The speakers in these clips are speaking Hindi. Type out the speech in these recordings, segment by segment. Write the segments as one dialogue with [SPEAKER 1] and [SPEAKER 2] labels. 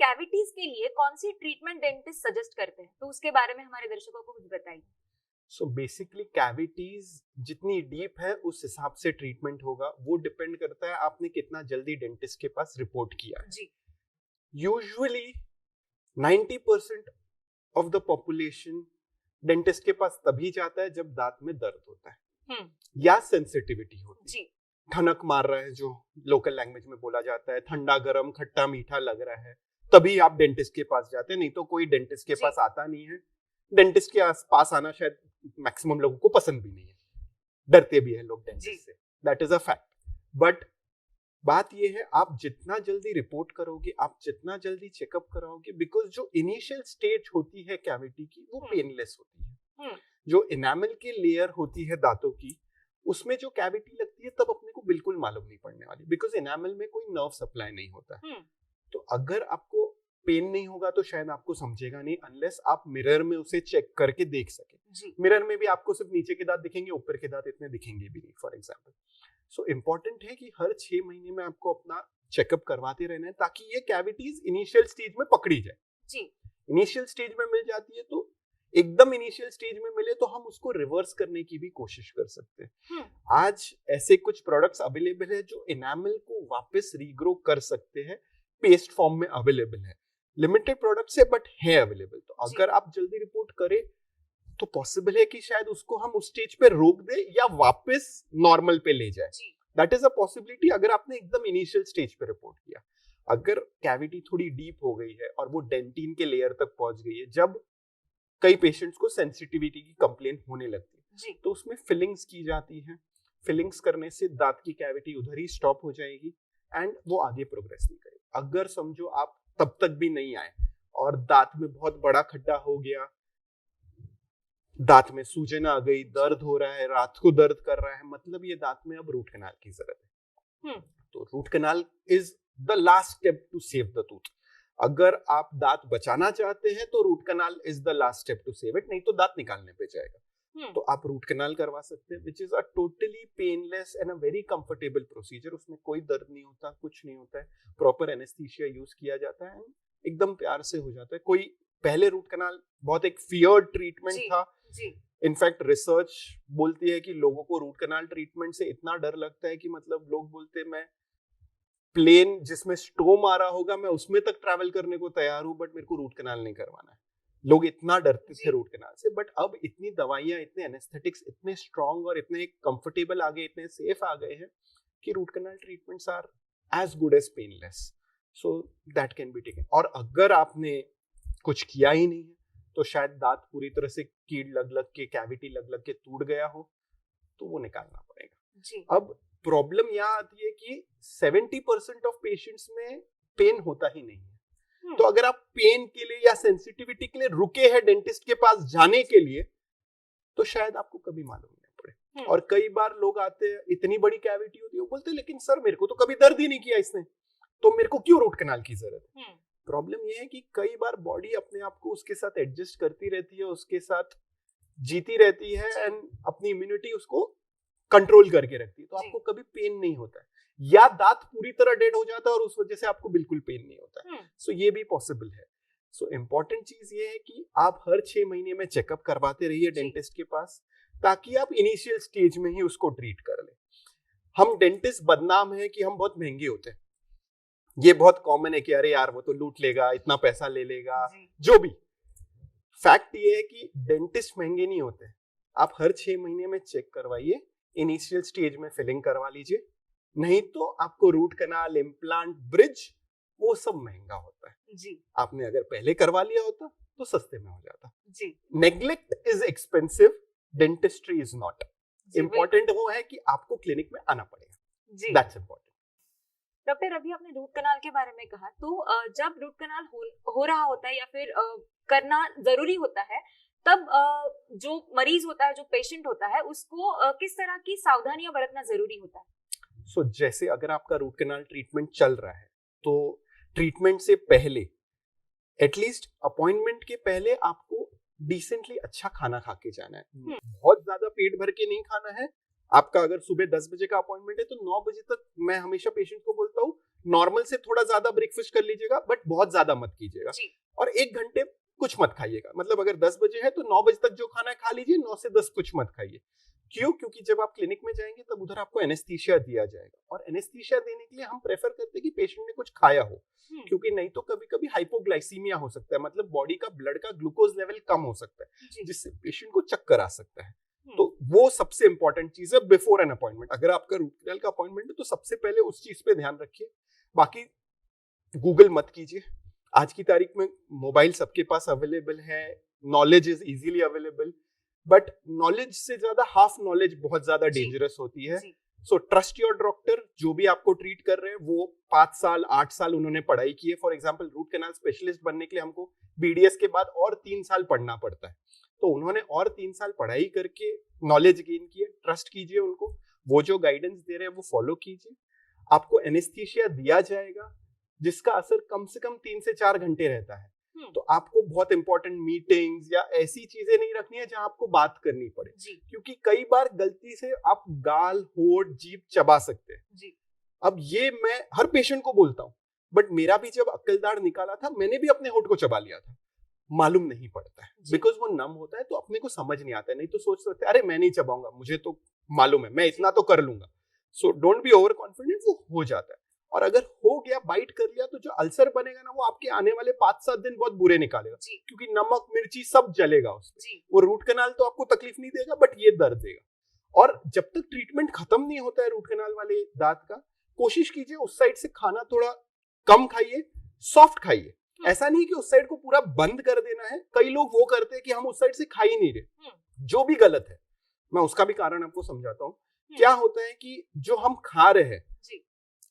[SPEAKER 1] कैविटीज के लिए कौन सी ट्रीटमेंट डेंटिस्ट सजेस्ट करते हैं, तो उसके बारे में हमारे दर्शकों को कुछ बताइए।
[SPEAKER 2] सो बेसिकली कैविटीज जितनी डीप है उस हिसाब से ट्रीटमेंट होगा। वो डिपेंड करता है आपने कितना जल्दी डेंटिस्ट के पास रिपोर्ट किया है।
[SPEAKER 1] जी।
[SPEAKER 2] Usually 90% of the population dentist के पास तभी जाता है जब दांत में दर्द होता है या सेंसिटिविटी होती है। ठनक मार रहा है, जो लोकल लैंग्वेज में बोला जाता है, ठंडा गरम खट्टा मीठा लग रहा है, तभी आप डेंटिस्ट के पास जाते हैं। नहीं तो कोई डेंटिस्ट के पास आता नहीं है। डेंटिस्ट के पास आना शायद मैक्सिमम लोगों को पसंद भी नहीं है, डरते भी हैं लोग डेंटिस्ट से, that is a fact. But बात ये है, आप जितना जल्दी रिपोर्ट करोगे, आप जितना जल्दी चेकअप कराओगे, बिकॉज जो इनिशियल स्टेज होती है कैविटी की वो पेनलेस होती है। जो इनामल की लेयर होती है दांतों की, उसमें जो कैविटी लगती है तब अपने को बिल्कुल मालूम नहीं पड़ने वाली, बिकॉज इनामल में कोई नर्व सप्लाई नहीं होता है। तो अगर आपको पेन नहीं होगा तो शायद आपको समझेगा नहीं, अनलेस आप मिरर में उसे चेक करके देख सके। मिरर में भी आपको सिर्फ नीचे के दांत दिखेंगे, ऊपर के दांत इतने दिखेंगे भी नहीं, फॉर एग्जाम्पल। सो इम्पोर्टेंट है कि हर 6 महीने में आपको अपना चेकअप करवाते रहना है, ताकि ये कैविटीज इनिशियल स्टेज में पकड़ी जाए। इनिशियल स्टेज में मिल जाती है तो एकदम इनिशियल स्टेज में मिले तो हम उसको रिवर्स करने की भी कोशिश कर सकते हैं। आज ऐसे कुछ प्रोडक्ट्स अवेलेबल है जो इनामल को वापस रीग्रो कर सकते हैं, पेस्ट फॉर्म में अवेलेबल है। लिमिटेड प्रोडक्ट्स है बट है अवेलेबल। तो अगर आप जल्दी रिपोर्ट करें तो पॉसिबल है कि शायद उसको हम उस स्टेज पे रोक दे या वापस नॉर्मल पे ले जाए। दैट इज अ पॉसिबिलिटी अगर आपने एकदम इनिशियल स्टेज पे रिपोर्ट किया। अगर कैविटी थोड़ी डीप हो गई है और वो डेंटिन के लेयर तक पहुंच गई है, जब कई पेशेंट्स को सेंसिटिविटी की कंप्लेन होने लगती है, तो उसमें फिलिंग्स की जाती है। फिलिंग्स करने से दांत की कैविटी उधर ही स्टॉप हो जाएगी एंड वो आगे प्रोग्रेस नहीं करेगी। अगर समझो आप तब तक भी नहीं आए और दांत में बहुत बड़ा खड्डा हो गया, दांत में सूजन आ गई, दर्द हो रहा है, रात को दर्द कर रहा है, मतलब ये दांत में अब रूट कैनाल की जरूरत है। तो root canal is the last step to save the tooth. अगर आप दांत बचाना चाहते हैं तो root canal is the last step to save it, नहीं तो दांत निकालने पे जाएगा। तो आप रूट कैनाल करवा सकते हैं, which is a totally painless and a very comfortable procedure. उसमें कोई दर्द नहीं होता, कुछ नहीं होता है, प्रॉपर एनेस्थीसिया यूज किया जाता है, एकदम प्यार से हो जाता है। कोई पहले रूट कैनाल बहुत एक फियर्ड ट्रीटमेंट था। इनफैक्ट रिसर्च बोलती है कि लोगों को रूट कैनाल ट्रीटमेंट से इतना डर लगता है कि मतलब लोग बोलते हैं मैं प्लेन जिसमें स्टोम आ रहा होगा मैं उसमें तक ट्रैवल करने को तैयार हूं, बट मेरे को रूट कैनाल नहीं करवाना है। लोग इतना डरते थे रूट कैनाल से, बट अब इतनी दवाइयां, इतने एनेस्थेटिक्स इतने स्ट्रॉन्ग और इतने कंफर्टेबल आ गए, इतने सेफ आ गए हैं कि root canal treatments are as good as painless, so that can be taken. और अगर आपने कुछ किया ही नहीं है तो शायद दांत पूरी तरह से कीड़ लग लग के, कैविटी लग लग के टूट गया हो, तो वो निकालना पड़ेगा। अब प्रॉब्लम यहाँ आती है कि 70% ऑफ पेशेंट्स में पेन होता ही नहीं है। तो अगर आप पेन के लिए या सेंसिटिविटी के लिए रुके हैं डेंटिस्ट के पास जाने के लिए, तो शायद आपको कभी मालूम नहीं पड़े। और कई बार लोग आते हैं, इतनी बड़ी कैविटी होती है, वो बोलते हैं लेकिन सर मेरे को तो कभी दर्द ही नहीं किया इसने, तो मेरे को क्यों रूट कैनाल की जरूरत है। प्रॉब्लम ये है कि कई बार बॉडी अपने आप को उसके साथ एडजस्ट करती रहती है, उसके साथ जीती रहती है एंड अपनी इम्यूनिटी उसको कंट्रोल करके रखती है, तो आपको कभी पेन नहीं होता है, या दांत पूरी तरह डेड हो जाता है और उस वजह से आपको बिल्कुल पेन नहीं होता है। सो ये भी पॉसिबल है। सो इम्पोर्टेंट चीज ये है कि आप हर 6 महीने में चेकअप करवाते रहिए डेंटिस्ट के पास, ताकि आप इनिशियल स्टेज में ही उसको ट्रीट कर ले। हम डेंटिस्ट बदनाम है कि हम बहुत महंगे होते हैं, ये बहुत कॉमन है कि अरे यार वो तो लूट लेगा, इतना पैसा ले लेगा, जो भी। फैक्ट ये है कि डेंटिस्ट महंगे नहीं होते। आप हर 6 महीने में चेक करवाइए, इनिशियल स्टेज में फिलिंग करवा लीजिए, नहीं तो आपको रूट कैनाल, इम्प्लांट, ब्रिज, वो सब महंगा होता है जी। आपने अगर पहले करवा लिया होता तो सस्ते में हो जाता जी। Neglect is expensive, dentistry is not. Important वो है कि आपको क्लिनिक में आना पड़ेगा जी। That's important.
[SPEAKER 1] डॉक्टर, अभी आपने रूट कैनाल के बारे में कहा, तो जब रूट कैनाल हो रहा होता है या फिर करना जरूरी होता है, तब जो मरीज होता है, जो पेशेंट होता है, उसको किस तरह की सावधानियां बरतना जरूरी होता है?
[SPEAKER 2] सो जैसे अगर आपका रूट कैनाल ट्रीटमेंट चल रहा है तो ट्रीटमेंट से पहले, एटलीस्ट अपॉइंटमेंट के पहले, आपको डिसेंटली अच्छा खाना खा के जाना है। बहुत ज्यादा पेट भर के नहीं खाना है। आपका अगर सुबह 10 बजे का अपॉइंटमेंट है तो 9 बजे तक मैं हमेशा पेशेंट को बोलता हूँ नॉर्मल से थोड़ा ज्यादा ब्रेकफास्ट कर लीजिएगा, बट बहुत ज्यादा मत कीजिएगा। और 1 घंटे कुछ मत खाइएगा, मतलब अगर 10 बजे है तो 9 बजे तक जो खाना है खा लीजिए, 9 से 10 कुछ मत खाइए। क्यों? क्योंकि जब आप क्लिनिक में जाएंगे तब उधर आपको एनेस्थीसिया दिया जाएगा, और एनेस्थीसिया देने के लिए हम प्रेफर करते हैं कि पेशेंट ने कुछ खाया हो, क्योंकि नहीं तो कभी कभी हाइपोग्लाइसीमिया हो सकता है, मतलब बॉडी का ब्लड का ग्लूकोज लेवल कम हो सकता है, जिससे पेशेंट को चक्कर आ सकता है। तो वो सबसे इंपॉर्टेंट चीज है बिफोर एन अपॉइंटमेंट। अगर आपका रूट कैनाल का अपॉइंटमेंट है तो सबसे पहले उस चीज पे ध्यान रखिए। बाकी गूगल मत कीजिए, आज की तारीख में मोबाइल सबके पास अवेलेबल है, knowledge is easily available, but knowledge से ज्यादा हाफ नॉलेज बहुत ज्यादा डेंजरस होती है। सो ट्रस्ट योर डॉक्टर, जो भी आपको ट्रीट कर रहे हैं वो 5 साल 8 साल उन्होंने पढ़ाई की है। For example root canal specialist बनने के लिए हमको बीडीएस के बाद और 3 साल पढ़ना पड़ता है, तो उन्होंने और 3 साल पढ़ाई करके नॉलेज गेन की है। ट्रस्ट कीजिए उनको, वो जो गाइडेंस दे रहे हैं वो फॉलो कीजिए। आपको एनेस्थीसिया दिया जाएगा जिसका असर कम से कम 3 से 4 घंटे रहता है। तो आपको बहुत इंपॉर्टेंट मीटिंग्स या ऐसी चीजें नहीं रखनी है जहां आपको बात करनी पड़े, क्योंकि कई बार गलती से आप गाल, होठ, जीभ चबा सकते हैं। अब ये मैं हर पेशेंट को बोलता हूँ, बट मेरा भी जब अक्लदार निकाला था मैंने भी अपने होठ को चबा लिया था। मालूम नहीं पड़ता है, बिकॉज वो नम होता है, तो अपने को समझ नहीं आता है। नहीं तो सोच सकते अरे मैं नहीं चबाऊंगा, मुझे तो मालूम है, मैं इतना तो कर लूंगा। So don't be over confident, वो हो जाता है। और अगर हो गया, बाइट कर लिया, तो जो अल्सर बनेगा ना वो आपके आने वाले 5-7 दिन बहुत बुरे निकालेगा, क्योंकि नमक मिर्ची सब जलेगा उसमें। वो रूट कैनाल तो आपको तकलीफ नहीं देगा, बट ये दर्द देगा। और जब तक ट्रीटमेंट खत्म नहीं होता है रूट कैनाल वाले दांत का, कोशिश कीजिए उस साइड से खाना थोड़ा कम खाइए, सॉफ्ट खाइए। ऐसा नहीं कि उस साइड को पूरा बंद कर देना है। कई लोग वो करते हैं कि हम उस साइड से खा ही नहीं रहे, जो भी गलत है। मैं उसका भी कारण आपको समझाता हूँ। क्या होता है कि जो हम खा रहे हैं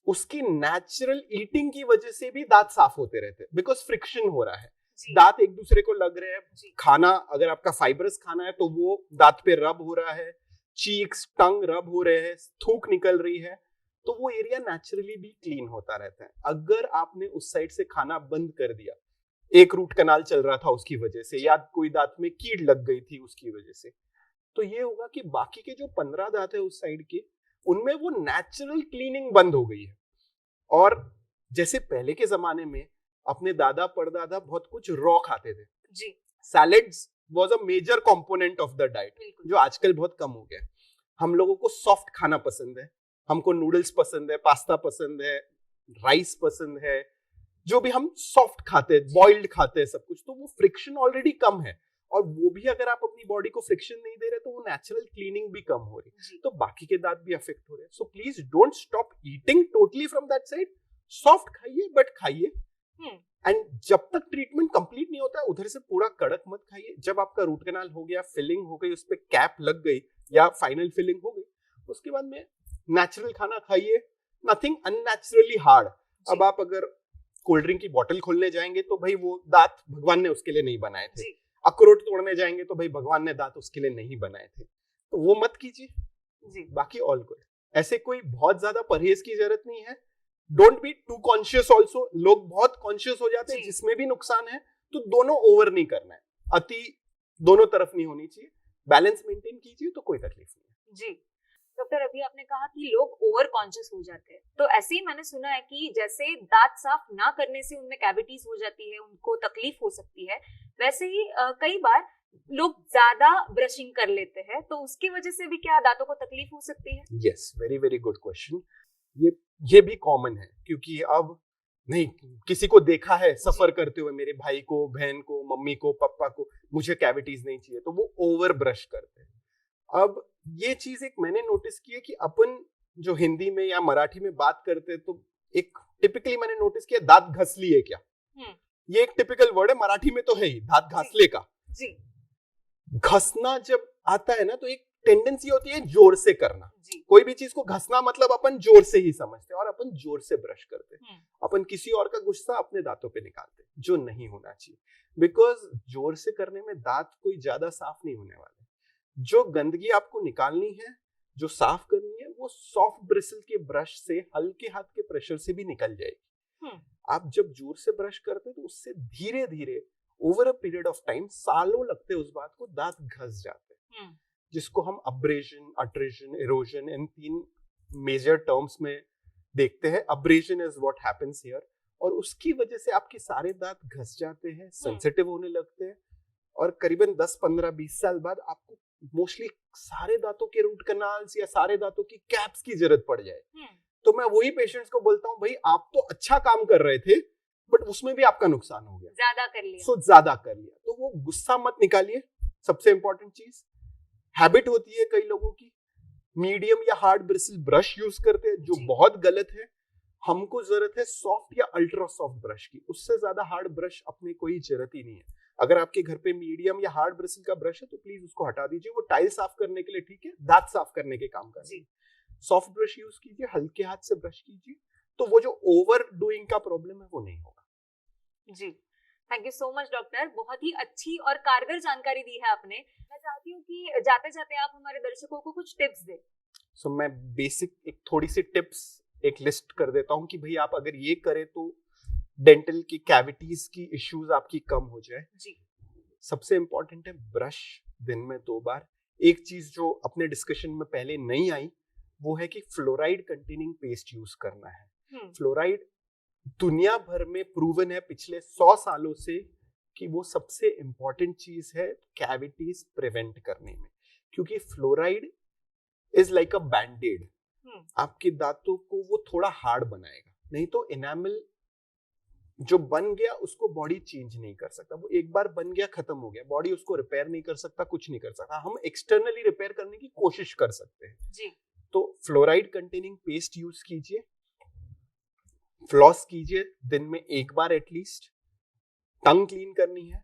[SPEAKER 2] उसकी नेचुरल ईटिंग की वजह से भी दांत साफ होते रहते हैं, बिकॉज फ्रिक्शन हो रहा है, दांत एक दूसरे को लग रहे हैं। खाना अगर आपका फाइबरस खाना है तो वो दांत पे रब हो रहा है, चीक्स, टंग रब हो रहे हैं, थूक निकल रही है, तो वो एरिया नेचुरली भी क्लीन होता रहता है। अगर आपने उस साइड से खाना बंद कर दिया, एक रूट कैनाल चल रहा था उसकी वजह से, या कोई दांत में कीड़ लग गई थी उसकी वजह से, तो ये होगा कि बाकी के जो 15 दांत है उस साइड के, उनमें वो नेचुरल क्लीनिंग बंद हो गई है। और जैसे पहले के जमाने में अपने दादा परदादा बहुत कुछ रॉ खाते थे, salads was a major component of the diet, जो आजकल बहुत कम हो गया। हम लोगों को सॉफ्ट खाना पसंद है, हमको नूडल्स पसंद है, पास्ता पसंद है, राइस पसंद है, जो भी हम सॉफ्ट खाते हैं, बॉइल्ड खाते हैं, सब कुछ। तो वो फ्रिक्शन ऑलरेडी कम है, और वो भी अगर आप अपनी बॉडी को फ्रिक्शन नहीं दे रहे तो वो नेचुरल क्लीनिंग भी कम हो रही, तो बाकी के दांत भी अफेक्ट हो रहे हैं। So please don't stop eating totally from that side. Soft खाइए बट खाइए, एंड जब तक ट्रीटमेंट कंप्लीट नहीं होता है उधर से पूरा कड़क मत खाइए। जब आपका रूट कैनाल हो गया, फिलिंग हो गई, उस पे कैप लग गई या फाइनल फिलिंग हो गई, उसके बाद में नेचुरल खाना खाइए, नथिंग अननेचुरली हार्ड। अब आप अगर कोल्ड ड्रिंक की बोतल खोलने जाएंगे तो भाई वो दांत भगवान ने उसके लिए नहीं बनाए थे, अखरोट तोड़ने जाएंगे तो भाई भगवान ने दांत उसके लिए नहीं बनाए थे, तो वो मत कीजिए। बाकी ऑल गुड। ऐसे कोई बहुत ज्यादा परहेज की जरूरत नहीं है। Don't be too conscious also. लोग बहुत कॉन्शियस हो जाते हैं जिसमें भी नुकसान है, तो दोनों ओवर नहीं करना है, अति दोनों तरफ नहीं होनी चाहिए, बैलेंस मेंटेन कीजिए तो कोई तकलीफ नहीं।
[SPEAKER 1] जी डॉक्टर, अभी आपने कहा कि लोग ओवर कॉन्शियस हो जाते हैं, तो ऐसे ही मैंने सुना है कि जैसे दांत साफ ना करने से उनमें कैविटीज हो जाती है, उनको तकलीफ हो सकती है, वैसे ही कई बार लोग ज्यादा ब्रशिंग कर लेते हैं, तो उसकी वजह से भी क्या दांतों को तकलीफ हो सकती है?
[SPEAKER 2] Yes, very very good question. ये भी कॉमन है, क्योंकि अब नहीं किसी को देखा है सफर करते हुए, मेरे भाई को, बहन को, मम्मी को, पापा को, मुझे कैविटीज नहीं चाहिए, तो वो ओवर ब्रश करते हैं। अब ये चीज एक मैंने नोटिस की है कि अपन जो हिंदी में या मराठी में बात करते हैं, तो एक टिपिकली मैंने नोटिस किया, दांत घस लिए क्या, ये एक टिपिकल वर्ड है, मराठी में तो है ही, दांत घासले का। घसना जब आता है ना तो एक टेंडेंसी होती है जोर से करना। कोई भी चीज को घसना मतलब अपन जोर से ही समझते हैं, और अपन जोर से ब्रश करते हैं। अपन किसी और का गुस्सा अपने दांतों पे निकालते हैं, जो नहीं होना चाहिए, बिकॉज जोर से करने में दांत कोई ज्यादा साफ नहीं होने वाले। जो गंदगी आपको निकालनी है, जो साफ करनी है, वो सॉफ्ट ब्रिसल के ब्रश से, हल्के हाथ के प्रेशर से भी निकल जाएगी। आप जब जोर से ब्रश करते हैं तो उससे धीरे धीरे over a period of time, सालों लगते उस बात को, दांत घस जाते हैं, जिसको हम अब्रेजन, अट्रेजन, इरोजन, इन 3 मेजर टर्म्स में देखते हैं abrasion is what happens here, और उसकी वजह से आपके सारे दांत घस जाते हैं, सेंसिटिव होने लगते हैं, और करीबन 10, 15, 20 साल बाद आपको मोस्टली सारे दांतों के रूट कनाल्स या सारे दांतों की कैप्स की जरूरत पड़ जाए। तो मैं वही पेशेंट्स को बोलता हूँ, भाई आप तो अच्छा काम कर रहे थे बट उसमें भी आपका नुकसान हो गया,
[SPEAKER 1] ज्यादा कर लिया।
[SPEAKER 2] सो ज्यादा कर लिया। तो वो गुस्सा मत निकालिए, सबसे इंपॉर्टेंट चीज। हैबिट होती है कई लोगों की मीडियम या हार्ड ब्रिसल ब्रश यूज करते हैं, जो बहुत गलत है। हमको जरूरत है सॉफ्ट या अल्ट्रा सॉफ्ट ब्रश की, उससे ज्यादा हार्ड ब्रश अपने कोई जरूरत ही नहीं है। अगर आपके घर पे मीडियम या हार्ड ब्रिसल का ब्रश है तो प्लीज उसको हटा दीजिए, वो टाइल साफ करने के लिए ठीक है, दांत साफ करने के काम कर जी। सॉफ्ट ब्रश यूज कीजिए, हल्के हाथ से ब्रश कीजिए, तो वो जो ओवर डूइंग का प्रॉब्लम है वो नहीं होगा।
[SPEAKER 1] जी, thank you so much doctor, बहुत ही अच्छी और कारगर जानकारी दी है आपने। मैं चाहती हूँ कि जाते जाते आप हमारे दर्शकों को कुछ टिप्स दें।
[SPEAKER 2] सो मैं बेसिक एक थोड़ी सी टिप्स एक लिस्ट कर देता हूँ कि भाई आप अगर ये करें तो डेंटल की कैविटीज की इश्यूज आपकी कम हो जाए जी। सबसे इंपॉर्टेंट है ब्रश दिन में 2 बार। एक चीज जो अपने डिस्कशन में पहले नहीं आई वो है कि फ्लोराइड कंटेनिंग पेस्ट यूज करना है। फ्लोराइड दुनिया भर में प्रूवन है पिछले 100 सालों से कि वो सबसे इंपॉर्टेंट चीज है कैविटीज प्रिवेंट करने में, क्योंकि फ्लोराइड इज लाइक अ बैंडेड, आपके दांतों को वो थोड़ा हार्ड बनाएगा। नहीं तो एनामल जो बन गया उसको बॉडी चेंज नहीं कर सकता, वो एक बार बन गया खत्म हो गया, बॉडी उसको रिपेयर नहीं कर सकता, कुछ नहीं कर सकता। हम एक्सटर्नली रिपेयर करने की कोशिश कर सकते हैं जी। तो फ्लोराइड कंटेनिंग पेस्ट यूज कीजिए, फ्लॉस कीजिए दिन में 1 बार एटलीस्ट, टंग क्लीन करनी है,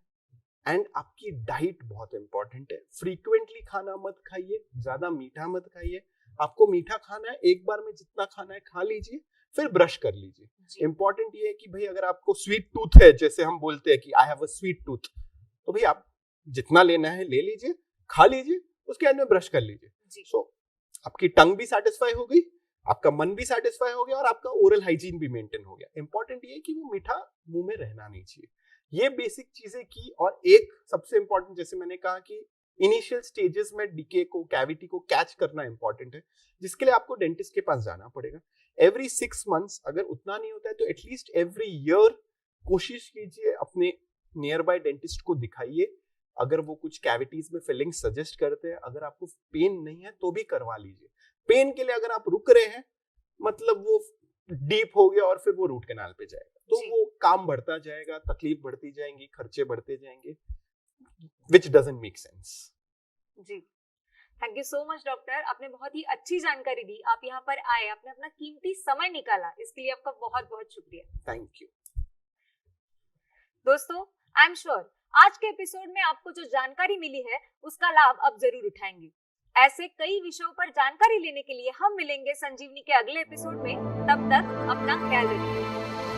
[SPEAKER 2] एंड आपकी डाइट बहुत इंपॉर्टेंट है। फ्रीक्वेंटली खाना मत खाइए, ज्यादा मीठा मत खाइए। आपको मीठा खाना है, एक बार में जितना खाना है खा लीजिए, फिर ब्रश कर लीजिए। इंपॉर्टेंट ये है कि भाई अगर आपको स्वीट टूथ है, जैसे हम बोलते हैं कि I have a sweet tooth, तो भाई आप जितना लेना है ले लीजिए, खा लीजिए, उसके बाद में ब्रश कर लीजिए। सो आपकी टंग भी सेटिस्फाई हो गई, आपका मन भी सेटिस्फाई हो गया, और आपका ओरल हाइजीन भी मेंटेन हो गया। इंपॉर्टेंट ये है कि वो मीठा मुंह में रहना नहीं चाहिए। ये बेसिक चीजें की, और एक सबसे इंपॉर्टेंट, जैसे मैंने कहा कि इनिशियल स्टेजेस में डीके को, कैविटी को कैच करना इंपॉर्टेंट है, जिसके लिए आपको डेंटिस्ट के पास जाना पड़ेगा एवरी 6 मंथ्स। अगर उतना नहीं होता है तो एटलीस्ट एवरी ईयर कोशिश कीजिए, अपने नियर बाय डेंटिस्ट को दिखाइए। अगर वो कुछ कैविटीज में फिलिंग सजेस्ट करते हैं, अगर आपको पेन नहीं है तो भी करवा लीजिए। पेन के लिए अगर आप रुक रहे हैं, मतलब वो डीप हो गया और फिर वो रूट कैनाल पे जाएगा, तो वो काम बढ़ता जाएगा, तकलीफ बढ़ती जाएंगी, खर्चे बढ़ते जाएंगे, which doesn't make sense.
[SPEAKER 1] जी, thank you so much doctor, आपने बहुत ही अच्छी जानकारी दी। आप यहाँ पर आए, आपने अपना कीमती समय निकाला, इसके लिए आपका बहुत बहुत शुक्रिया।
[SPEAKER 2] Thank you.
[SPEAKER 1] दोस्तों, आई एम श्योर आज के एपिसोड में आपको जो जानकारी मिली है उसका लाभ आप जरूर उठाएंगे। ऐसे कई विषयों पर जानकारी लेने के लिए हम मिलेंगे संजीवनी के अगले एपिसोड में। तब तक अपना ख्याल रखिए।